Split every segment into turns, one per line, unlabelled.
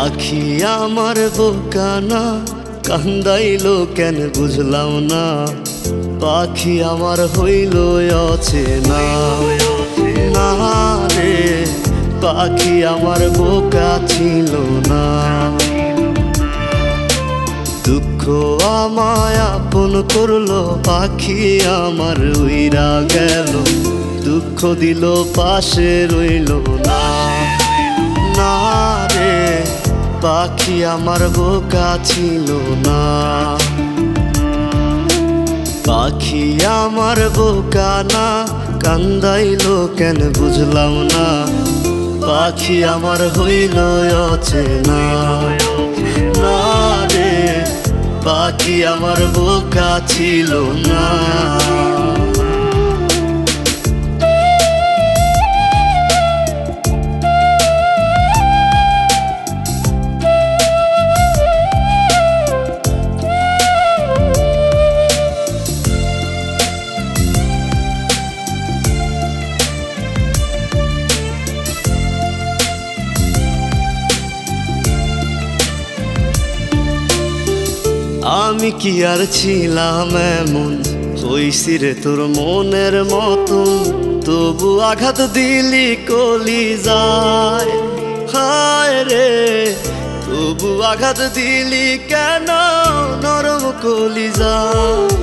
পাখি আমার বোকানা কান্দাইলো কেন বুঝলাম না। পাখি আমার হইল অচেনা না রে, পাখি আমার বোকা ছিল না। দুঃখ আমায় আপন করলো, পাখি আমার উইরা গেল। দুঃখ দিল পাশে রইল না না রে, পাখি আমার বোকা ছিল না। পাখি আমার বোকা না কান্দাইলো কেন বুঝলাম না। পাখি আমার হইল অচেনা না রে, পাখি আমার বোকা ছিল না। আমি কি আর ছিলাম এমন, হইছি রে তোর মনের মতন। তবু আঘাত দিলি কলিজায়, হায় রে তবু আঘাত দিলি কেন নরম কলিজায়।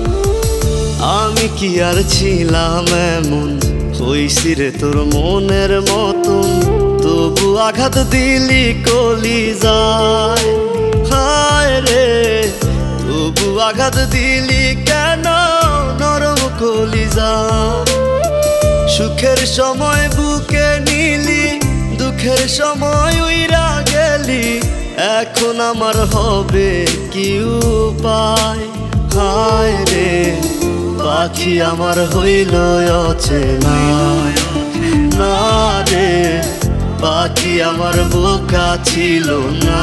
আমি কি আর ছিলাম এমন, হইছি রে তোর মনের মতন। তবু আঘাত দিলি কলিজায়, হায় রে তবু আঘাত দিলি কেন নরম কলিজায়। সুখের সময় বুকে নিলি, দুঃখের সময় উইরা গেলি। এখন আমার হবে কি উপায়, হায় রে পাখি আমার হইল অচেনা না রে, পাখি আমার বোকা ছিল না।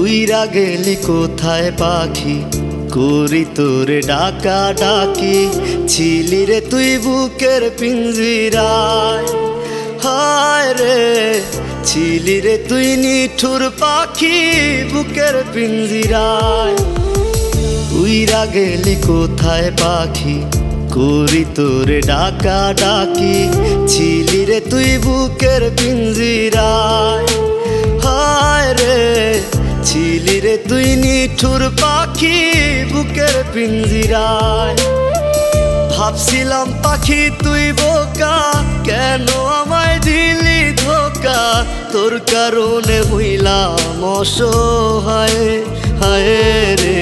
উইরা গেলি কোথায় পাখি, করি তোরে ডাকা ডাকি। ছিলি রে তুই বুকের পিঞ্জিরায়, হায় রে ছিলি রে তুই নিঠুর পাখি বুকের পিঞ্জিরায়। উইরা গেলি কোথায় পাখি, করি তোরে ডাকা ডাকি। ছিলি রে তুই বুকের পিঞ্জিরায়, হায় রে ছিলি রে তুই নিঠুর পাখি বুকের পিঞ্জিরায়। ভাবছিলাম পাখি তুই বোকা, কেন আমায় দিলি ধোকা। তোর কারণে হইলাম অসহায়, হায় রে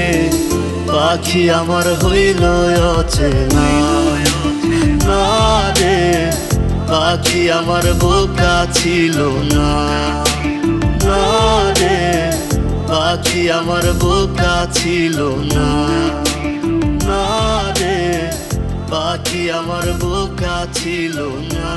পাখি আমার হইল অচেনা না রে, পাখি আমার বোকা ছিল না না রে, পাখি আমার বোকা ছিল না না রে, পাখি আমার বোকা ছিল না।